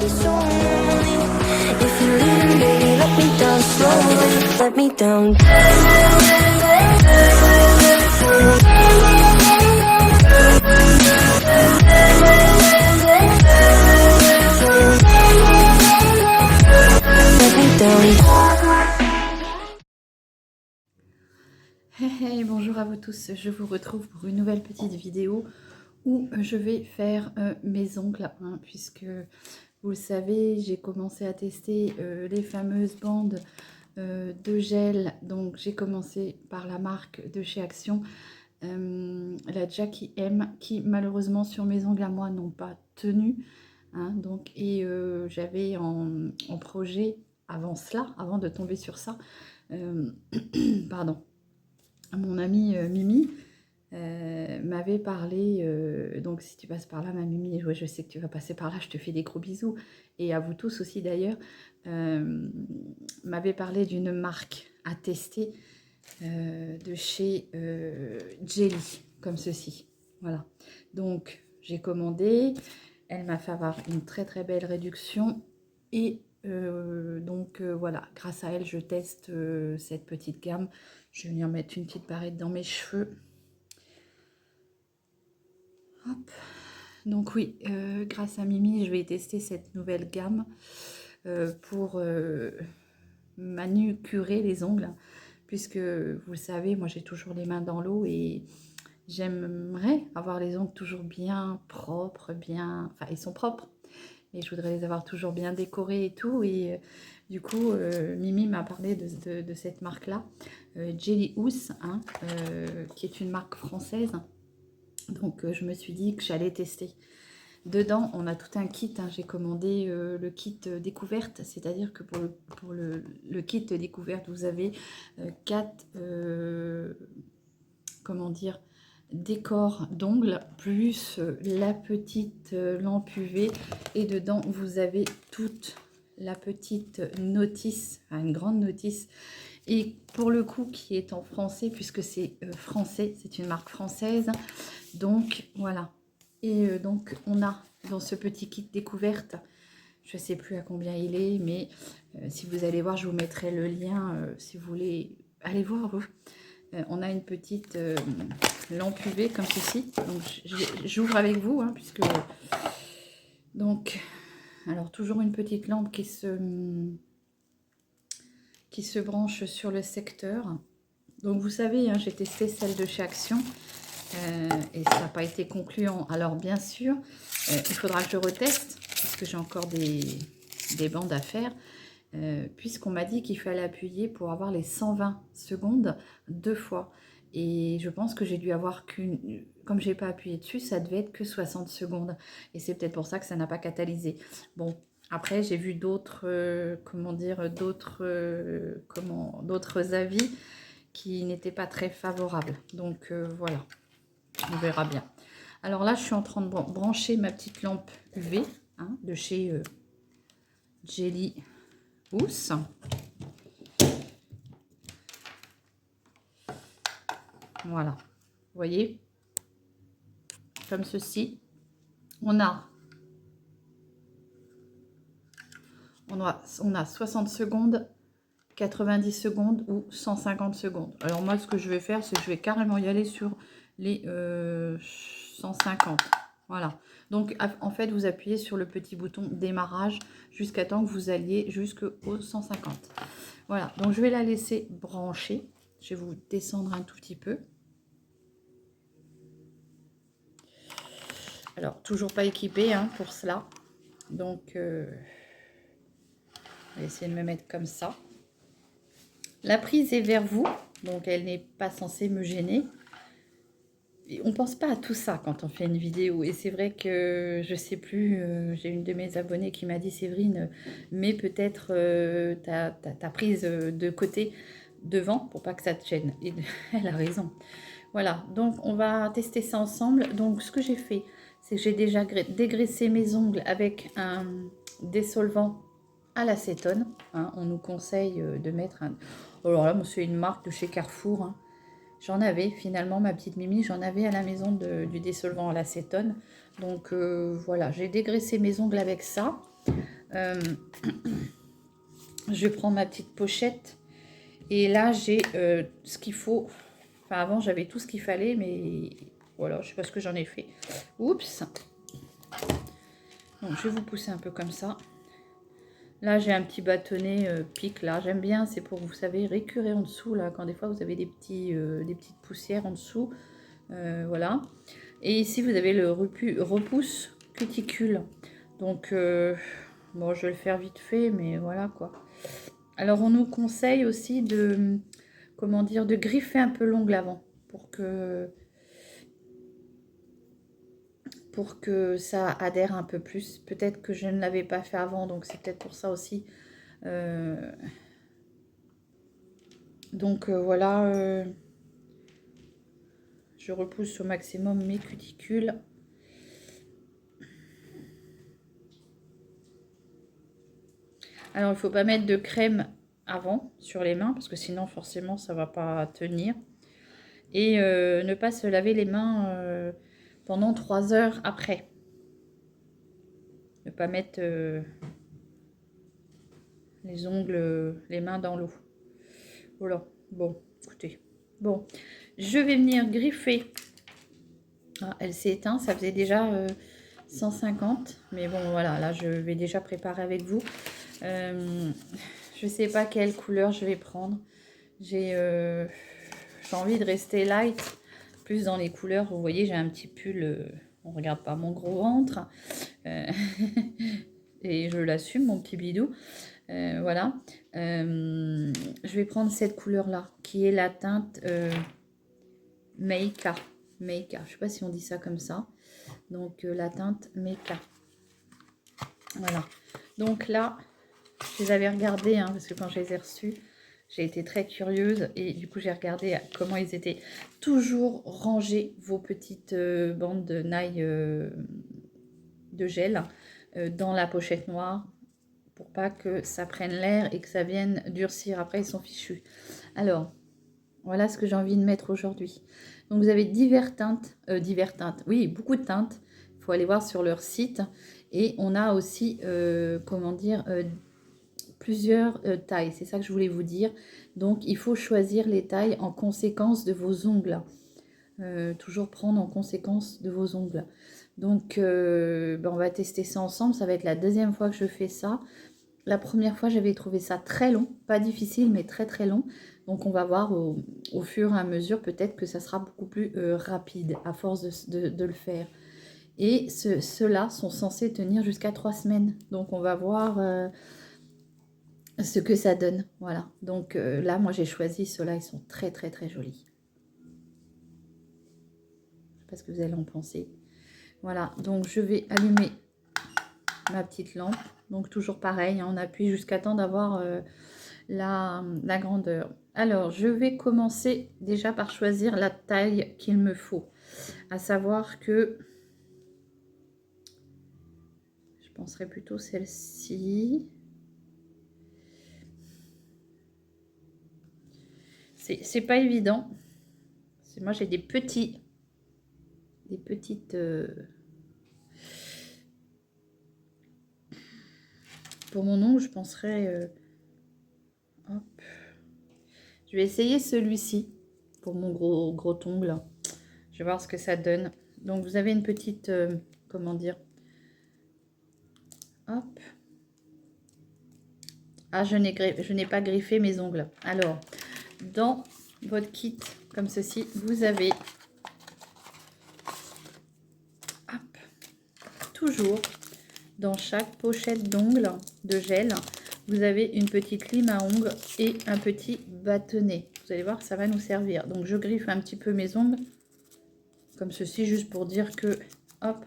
be so lonely. If you leave, baby, let me down slowly. Let me down. Let me down. Hey, bonjour à vous tous, je vous retrouve pour une nouvelle petite vidéo où je vais faire mes ongles, hein, puisque vous le savez, j'ai commencé à tester les fameuses bandes de gel. Donc j'ai commencé par la marque de chez Action, la Jackie M, qui malheureusement sur mes ongles à moi n'ont pas tenu, hein, donc, et j'avais en projet avant cela, avant de tomber sur ça, pardon, mon amie Mimi m'avait parlé, donc si tu passes par là ma Mimi, ouais, je sais que tu vas passer par là, je te fais des gros bisous, et à vous tous aussi d'ailleurs, m'avait parlé d'une marque à tester de chez Jelly, comme ceci, voilà. Donc j'ai commandé, elle m'a fait avoir une très très belle réduction, et voilà, grâce à elle je teste cette petite gamme. Je vais venir mettre une petite barrette dans mes cheveux. Hop. Donc oui, grâce à Mimi, je vais tester cette nouvelle gamme pour manucurer les ongles, puisque vous le savez, moi j'ai toujours les mains dans l'eau et j'aimerais avoir les ongles toujours bien propres, bien... Enfin, ils sont propres, et je voudrais les avoir toujours bien décorés et tout. Et du coup, Mimi m'a parlé de cette marque-là, Jelly House, hein, qui est une marque française. Donc, je me suis dit que j'allais tester. Dedans, on a tout un kit, hein. J'ai commandé le kit découverte, c'est-à-dire que pour le kit découverte, vous avez 4, comment dire, décor d'ongles plus la petite lampe UV, et dedans vous avez toute la petite notice, enfin une grande notice, et pour le coup qui est en français, puisque c'est français, c'est une marque française. Donc voilà, et donc on a dans ce petit kit découverte, je sais plus à combien il est, mais si vous allez voir, je vous mettrai le lien si vous voulez aller voir vous. On a une petite lampe UV comme ceci. Donc j'ouvre avec vous, hein, puisque... Donc, alors toujours une petite lampe qui se branche sur le secteur. Donc vous savez, hein, j'ai testé celle de chez Action et ça n'a pas été concluant. Alors bien sûr, il faudra que je reteste, puisque j'ai encore des bandes à faire. Puisqu'on m'a dit qu'il fallait appuyer pour avoir les 120 secondes 2 fois. Et je pense que j'ai dû avoir qu'une... Comme j'ai pas appuyé dessus, ça devait être que 60 secondes. Et c'est peut-être pour ça que ça n'a pas catalysé. Bon, après, j'ai vu d'autres, comment dire, d'autres avis qui n'étaient pas très favorables. Donc, voilà, on verra bien. Alors là, je suis en train de brancher ma petite lampe UV, hein, de chez Jelly House. Voilà, vous voyez, comme ceci. On a 60 secondes, 90 secondes ou 150 secondes. Alors moi, ce que je vais faire, c'est que je vais carrément y aller sur les 150. Voilà. Donc, en fait, vous appuyez sur le petit bouton démarrage jusqu'à temps que vous alliez jusqu'au 150. Voilà. Donc, je vais la laisser brancher. Je vais vous descendre un tout petit peu. Alors, toujours pas équipée, hein, pour cela. Donc, je vais essayer de me mettre comme ça. La prise est vers vous, donc elle n'est pas censée me gêner. Et on pense pas à tout ça quand on fait une vidéo. Et c'est vrai que, je sais plus, j'ai une de mes abonnées qui m'a dit, Séverine, mets peut-être ta prise de côté devant pour pas que ça te gêne. Et elle a raison. Voilà, donc on va tester ça ensemble. Donc ce que j'ai fait, c'est que j'ai déjà dégraissé mes ongles avec un dissolvant à l'acétone, hein. On nous conseille de mettre un... Alors là, c'est une marque de chez Carrefour, hein. J'en avais finalement, ma petite Mimi, j'en avais à la maison du dissolvant à l'acétone. Donc voilà, j'ai dégraissé mes ongles avec ça. Je prends ma petite pochette. Et là, j'ai ce qu'il faut. Enfin, avant, j'avais tout ce qu'il fallait, mais voilà, je sais pas ce que j'en ai fait. Oups. Donc, je vais vous pousser un peu comme ça. Là, j'ai un petit bâtonnet pique, là. J'aime bien, c'est pour, vous savez, récurer en dessous, là, quand des fois, vous avez des petites poussières en dessous. Voilà. Et ici, vous avez le repousse cuticule. Donc, bon, je vais le faire vite fait, mais voilà, quoi. Alors, on nous conseille aussi de, comment dire, de griffer un peu l'ongle avant pour que ça adhère un peu plus. Peut-être que je ne l'avais pas fait avant, donc c'est peut-être pour ça aussi. Donc voilà, je repousse au maximum mes cuticules. Alors, il ne faut pas mettre de crème avant sur les mains, parce que sinon, forcément, ça ne va pas tenir. Et ne pas se laver les mains pendant 3 heures après. Ne pas mettre les ongles, les mains dans l'eau. Voilà, bon, écoutez. Bon, je vais venir griffer. Ah, elle s'est éteinte, ça faisait déjà 150. Mais bon, voilà, là, je vais déjà préparer avec vous. Je sais pas quelle couleur je vais prendre. J'ai envie de rester light, plus dans les couleurs. Vous voyez, j'ai un petit pull, on regarde pas mon gros ventre. Et je l'assume, mon petit bidou. Voilà. Je vais prendre cette couleur-là, qui est la teinte Meika. Meika. Je sais pas si on dit ça comme ça. Donc, la teinte Meika. Voilà. Donc là, je les avais regardés, hein, parce que quand je les ai reçus, j'ai été très curieuse. Et du coup, j'ai regardé comment ils étaient. Toujours ranger vos petites bandes de nail de gel dans la pochette noire, pour pas que ça prenne l'air et que ça vienne durcir. Après, ils sont fichus. Alors, voilà ce que j'ai envie de mettre aujourd'hui. Donc, vous avez diverses teintes. Oui, beaucoup de teintes. Il faut aller voir sur leur site. Et on a aussi, comment dire, plusieurs tailles. C'est ça que je voulais vous dire. Donc, il faut choisir les tailles en conséquence de vos ongles. Toujours prendre en conséquence de vos ongles. Donc, ben, on va tester ça ensemble. Ça va être la deuxième fois que je fais ça. La première fois, j'avais trouvé ça très long. Pas difficile, mais très très long. Donc, on va voir au fur et à mesure. Peut-être que ça sera beaucoup plus rapide à force de le faire. Et ceux-là sont censés tenir jusqu'à 3 semaines. Donc, on va voir ce que ça donne. Voilà. Donc, là, moi, j'ai choisi ceux-là. Ils sont très très très jolis. Je ne sais pas ce que vous allez en penser. Voilà, donc je vais allumer ma petite lampe. Donc toujours pareil, hein, on appuie jusqu'à temps d'avoir la grandeur. Alors, je vais commencer déjà par choisir la taille qu'il me faut. À savoir que je penserais plutôt celle-ci. C'est pas évident. Moi, j'ai des petites... Pour mon ongle, je penserais... hop. Je vais essayer celui-ci pour mon gros ongle. Je vais voir ce que ça donne. Donc, vous avez une petite... comment dire? Hop. Ah, je n'ai pas griffé mes ongles. Alors, dans votre kit, comme ceci, vous avez... Hop. Toujours, dans chaque pochette d'ongles de gel, vous avez une petite lime à ongles et un petit bâtonnet. Vous allez voir, ça va nous servir. Donc, je griffe un petit peu mes ongles, comme ceci, juste pour dire que... Hop.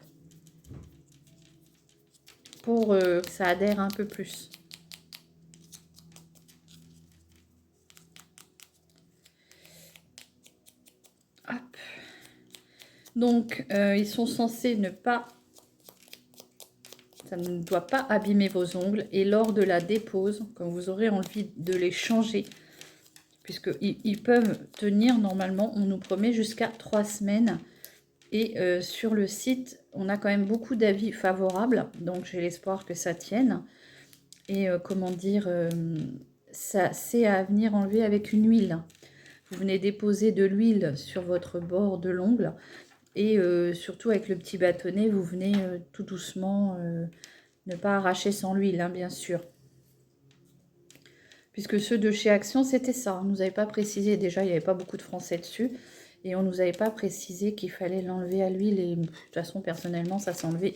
Pour que ça adhère un peu plus. Hop. Donc, ils sont censés ne pas... Ça ne doit pas abîmer vos ongles. Et lors de la dépose, quand vous aurez envie de les changer, puisqu'ils peuvent tenir normalement, on nous promet jusqu'à 3 semaines. Et sur le site, on a quand même beaucoup d'avis favorables. Donc, j'ai l'espoir que ça tienne. Et comment dire, ça c'est à venir enlever avec une huile. Vous venez déposer de l'huile sur votre bord de l'ongle. Et surtout avec le petit bâtonnet, vous venez tout doucement, ne pas arracher sans l'huile, hein, bien sûr. Puisque ceux de chez Action, c'était ça. On ne nous avait pas précisé, déjà, il n'y avait pas beaucoup de français dessus. Et on ne nous avait pas précisé qu'il fallait l'enlever à l'huile. Et de toute façon, personnellement, ça s'enlevait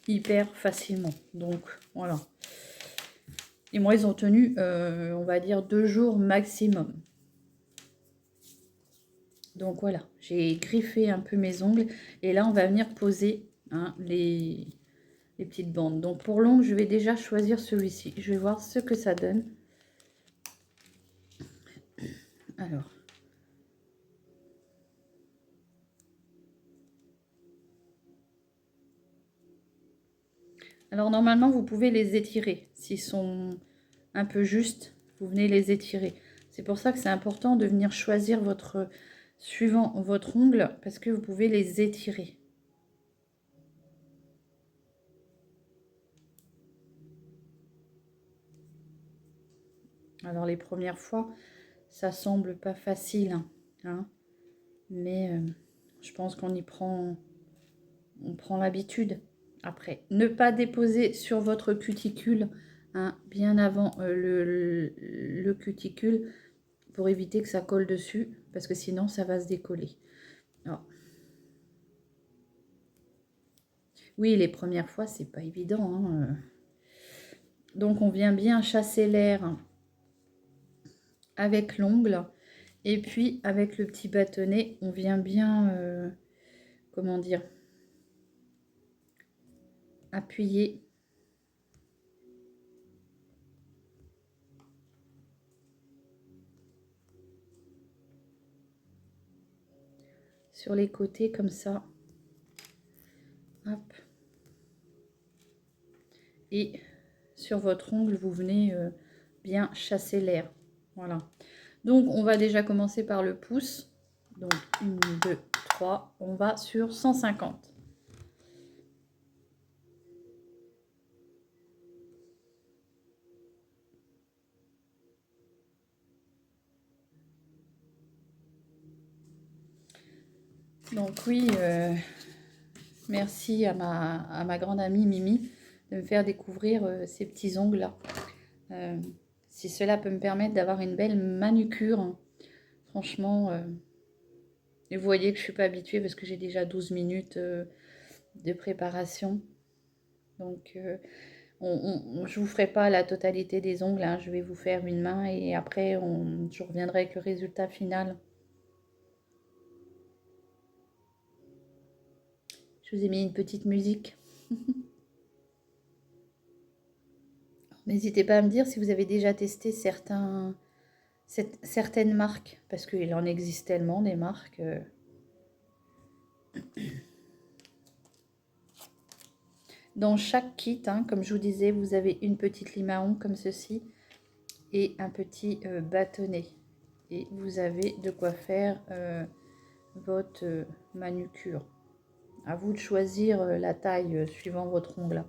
hyper facilement. Donc, voilà. Et moi, ils ont tenu, on va dire, 2 jours maximum. Donc, voilà. J'ai griffé un peu mes ongles. Et là, on va venir poser hein, les petites bandes. Donc, pour l'ongle, je vais déjà choisir celui-ci. Je vais voir ce que ça donne. Alors normalement, vous pouvez les étirer. S'ils sont un peu justes, vous venez les étirer. C'est pour ça que c'est important de venir choisir suivant votre ongle, parce que vous pouvez les étirer. Alors les premières fois, ça semble pas facile, hein, mais je pense qu'on prend l'habitude. Après, ne pas déposer sur votre cuticule, hein, bien avant le cuticule, pour éviter que ça colle dessus, parce que sinon ça va se décoller. Alors, oui, les premières fois, c'est pas évident, hein. Donc on vient bien chasser l'air avec l'ongle, et puis avec le petit bâtonnet, on vient bien, comment dire, appuyer sur les côtés comme ça. Hop. Et sur votre ongle, vous venez bien chasser l'air. Voilà. Donc, on va déjà commencer par le pouce. Donc, 1, 2, 3. On va sur 150. Donc oui, merci à ma grande amie Mimi de me faire découvrir ces petits ongles-là. Si cela peut me permettre d'avoir une belle manucure, hein, franchement, et vous voyez que je ne suis pas habituée parce que j'ai déjà 12 minutes de préparation. Donc, je ne vous ferai pas la totalité des ongles, hein, je vais vous faire une main et après, je reviendrai avec le résultat final. Je vous ai mis une petite musique. N'hésitez pas à me dire si vous avez déjà testé certaines marques, parce qu'il en existe tellement des marques. Dans chaque kit, hein, comme je vous disais, vous avez une petite lime à ongles comme ceci et un petit bâtonnet. Et vous avez de quoi faire votre manucure. À vous de choisir la taille suivant votre ongle.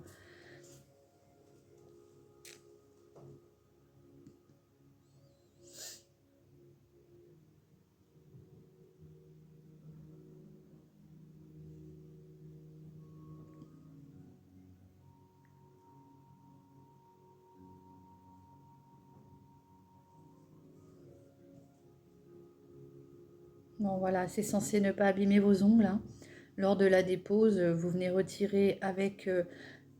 Bon voilà, c'est censé ne pas abîmer vos ongles, hein. Lors de la dépose, vous venez retirer avec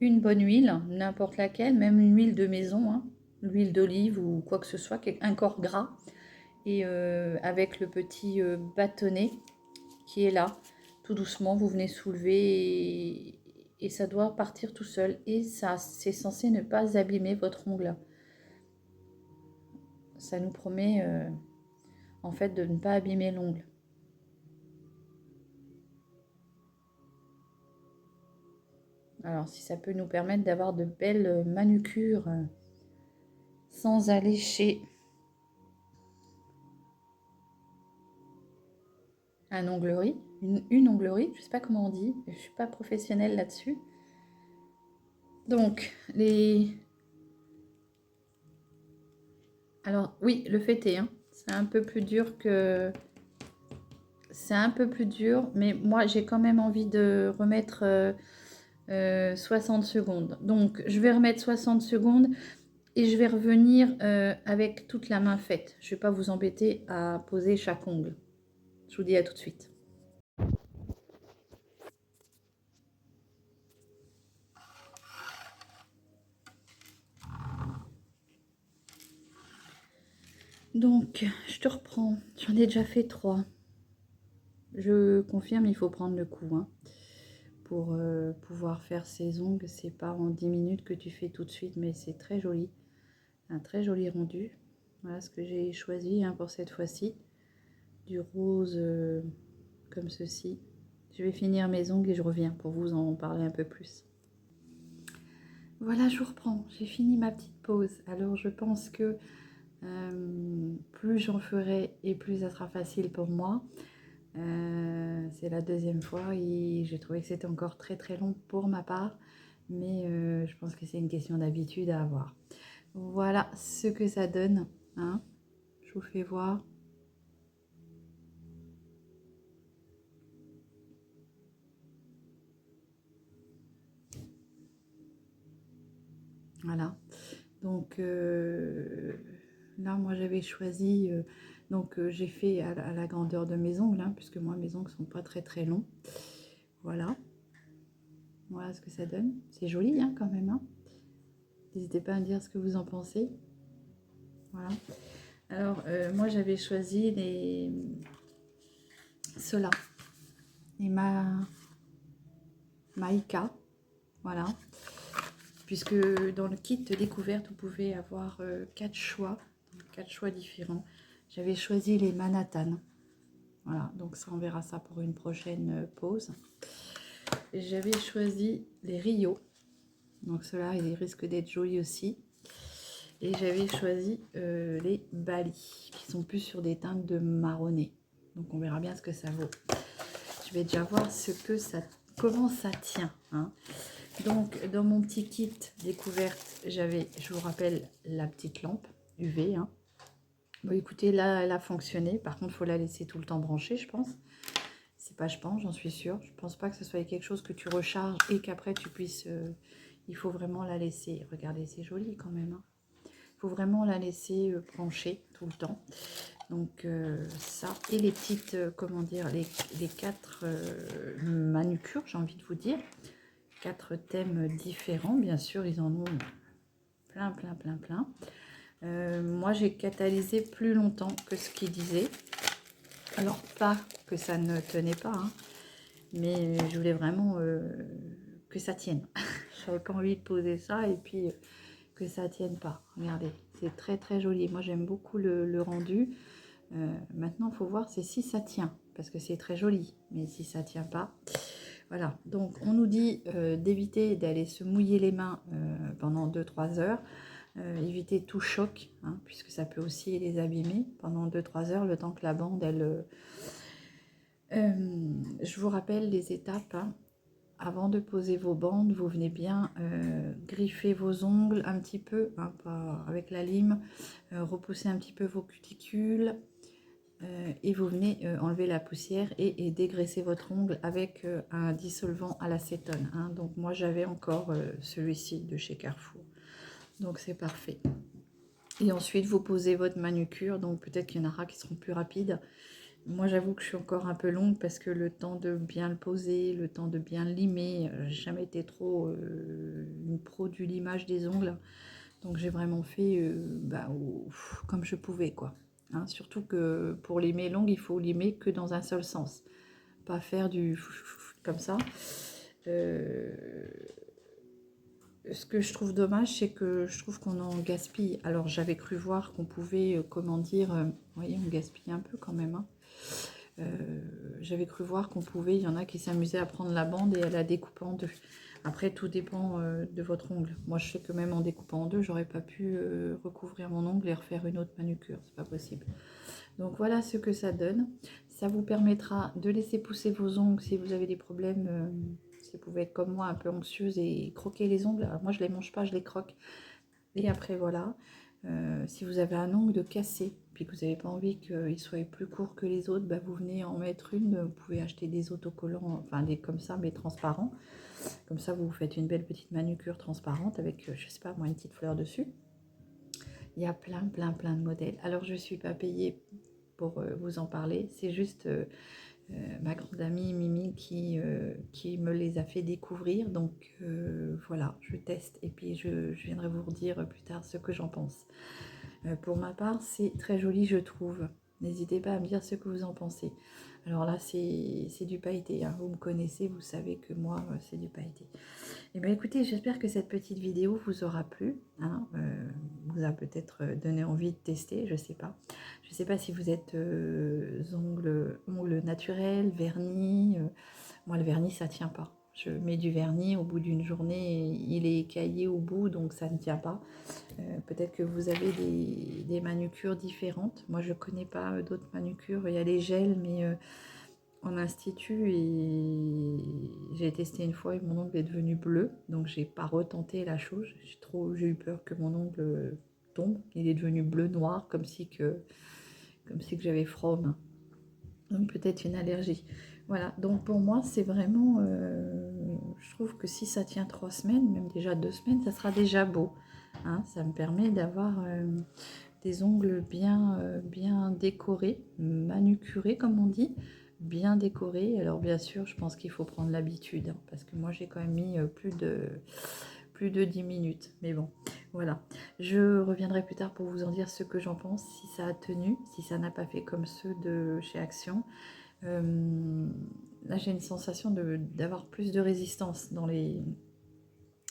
une bonne huile, n'importe laquelle, même une huile de maison, hein, l'huile d'olive ou quoi que ce soit, un corps gras. Et avec le petit bâtonnet qui est là, tout doucement, vous venez soulever et ça doit partir tout seul. Et ça, c'est censé ne pas abîmer votre ongle. Ça nous promet en fait de ne pas abîmer l'ongle. Alors, si ça peut nous permettre d'avoir de belles manucures sans aller chez un onglerie, une onglerie, je ne sais pas comment on dit, je ne suis pas professionnelle là-dessus. Donc, les Alors, oui, le fêter, hein. C'est un peu plus dur que... C'est un peu plus dur, mais moi, j'ai quand même envie de remettre 60 secondes. Donc, je vais remettre 60 secondes et je vais revenir avec toute la main faite. Je ne vais pas vous embêter à poser chaque ongle. Je vous dis à tout de suite. Donc, je te reprends. J'en ai déjà fait 3. Je confirme, il faut prendre le coup, hein. Pour pouvoir faire ses ongles, c'est pas en 10 minutes que tu fais tout de suite, mais c'est très joli. Un très joli rendu. Voilà ce que j'ai choisi, hein, pour cette fois-ci. Du rose comme ceci. Je vais finir mes ongles et je reviens pour vous en parler un peu plus. Voilà, je vous reprends. J'ai fini ma petite pause. Alors, je pense que plus j'en ferai et plus ça sera facile pour moi. C'est la deuxième fois et j'ai trouvé que c'était encore très très long pour ma part. Mais je pense que c'est une question d'habitude à avoir. Voilà ce que ça donne, hein. Je vous fais voir. Voilà. Donc là, moi, j'avais choisi... j'ai fait à la grandeur de mes ongles, hein, puisque moi, mes ongles sont pas très très longs. Voilà. Voilà ce que ça donne. C'est joli, hein, quand même, hein. N'hésitez pas à me dire ce que vous en pensez. Voilà. Alors, moi, j'avais choisi ceux-là. Les Maïka. Voilà. Puisque dans le kit de découverte, vous pouvez avoir 4 choix. 4 choix différents. J'avais choisi les Manhattan. Voilà, donc ça, on verra ça pour une prochaine pause. J'avais choisi les Rio. Donc ceux-là, ils risquent d'être jolis aussi. Et j'avais choisi les Bali, qui sont plus sur des teintes de marronné. Donc on verra bien ce que ça vaut. Je vais déjà voir comment ça tient, hein. Donc dans mon petit kit découverte, j'avais, je vous rappelle, la petite lampe UV, hein. Bon, écoutez, là, elle a fonctionné. Par contre, il faut la laisser tout le temps branchée, je pense. C'est pas, je pense, j'en suis sûre. Je pense pas que ce soit quelque chose que tu recharges et qu'après tu puisses... il faut vraiment la laisser. Regardez, c'est joli quand même, hein. Il faut vraiment la laisser brancher tout le temps. Donc ça, et les petites, comment dire, les 4 manucures, j'ai envie de vous dire. 4 thèmes différents, bien sûr, ils en ont plein. Moi, j'ai catalysé plus longtemps que ce qu'ils disaient. Alors, pas que ça ne tenait pas, hein, mais je voulais vraiment que ça tienne. J'avais pas envie de poser ça et puis que ça tienne pas. Regardez, c'est très très joli. Moi, j'aime beaucoup le rendu. Maintenant, il faut voir si ça tient, parce que c'est très joli, mais si ça tient pas... Voilà, donc on nous dit d'éviter d'aller se mouiller les mains pendant 2-3 heures. Éviter tout choc, hein, puisque ça peut aussi les abîmer pendant 2-3 heures, le temps que la bande, elle... je vous rappelle les étapes, hein. Avant de poser vos bandes, vous venez bien griffer vos ongles un petit peu, hein, avec la lime, repousser un petit peu vos cuticules, et vous venez enlever la poussière et dégraisser votre ongle avec un dissolvant à l'acétone, hein. Donc moi j'avais encore celui-ci de chez Carrefour, donc c'est parfait. Et ensuite vous posez votre manucure, donc peut-être qu'il y en aura qui seront plus rapides. Moi j'avoue que je suis encore un peu longue parce que le temps de bien le poser, le temps de bien le limer, j'ai jamais été trop une pro du limage des ongles, donc j'ai vraiment fait comme je pouvais, quoi, hein. Surtout que pour limer l'ongle, il faut limer que dans un seul sens, pas faire du comme ça. Ce que je trouve dommage, c'est que je trouve qu'on en gaspille. Alors j'avais cru voir qu'on pouvait, comment dire, vous voyez, on gaspille un peu quand même, hein. J'avais cru voir qu'on pouvait, il y en a qui s'amusaient à prendre la bande et à la découper en deux. Après, tout dépend de votre ongle. Moi, je sais que même en découpant en deux, j'aurais pas pu recouvrir mon ongle et refaire une autre manucure. C'est pas possible. Donc voilà ce que ça donne. Ça vous permettra de laisser pousser vos ongles si vous avez des problèmes. Si vous pouvez être comme moi, un peu anxieuse et croquer les ongles. Alors moi, je les mange pas, je les croque. Et après, voilà. Si vous avez un ongle cassé, puis que vous n'avez pas envie qu'il soit plus court que les autres, bah, vous venez en mettre une. Vous pouvez acheter des autocollants, enfin des comme ça, mais transparents. Comme ça, vous faites une belle petite manucure transparente avec, je sais pas moi, une petite fleur dessus. Il y a plein de modèles. Alors, je ne suis pas payée pour vous en parler. C'est juste ma grande amie Mimi qui me les a fait découvrir. Donc, voilà, je teste. Et puis, je viendrai vous redire plus tard ce que j'en pense. Pour ma part, c'est très joli, je trouve. N'hésitez pas à me dire ce que vous en pensez. Alors là, c'est du pailleté. Hein. Vous me connaissez, vous savez que moi, c'est du pailleté. Et bien écoutez, j'espère que cette petite vidéo vous aura plu. Hein, vous a peut-être donné envie de tester, je ne sais pas. Je ne sais pas si vous êtes ongles naturels, vernis. Moi, le vernis, ça ne tient pas. Je mets du vernis, au bout d'une journée, il est écaillé au bout, donc ça ne tient pas. Peut-être que vous avez des manucures différentes. Moi, je ne connais pas d'autres manucures. Il y a les gels, mais en institut, et j'ai testé une fois et mon ongle est devenu bleu. Donc, j'ai pas retenté la chose. J'ai eu peur que mon ongle tombe. Il est devenu bleu-noir, comme si que j'avais froid aux mains. Donc, peut-être une allergie. Voilà, donc pour moi, c'est vraiment... je trouve que si ça tient 3 semaines, même déjà 2 semaines, ça sera déjà beau. Hein, ça me permet d'avoir des ongles bien décorés, manucurés comme on dit, bien décorés. Alors bien sûr, je pense qu'il faut prendre l'habitude, hein, parce que moi j'ai quand même mis plus de 10 minutes. Mais bon, voilà. Je reviendrai plus tard pour vous en dire ce que j'en pense, si ça a tenu, si ça n'a pas fait comme ceux de chez Action. Là, j'ai une sensation d'avoir plus de résistance dans les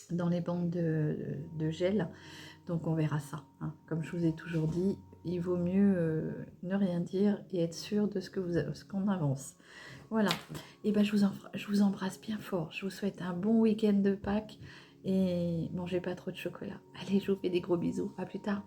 bandes de gel. Donc, on verra ça. Hein. Comme je vous ai toujours dit, il vaut mieux ne rien dire et être sûr de ce qu'on avance. Voilà. Et ben, je vous embrasse bien fort. Je vous souhaite un bon week-end de Pâques et mangez pas trop de chocolat. Allez, je vous fais des gros bisous. À plus tard.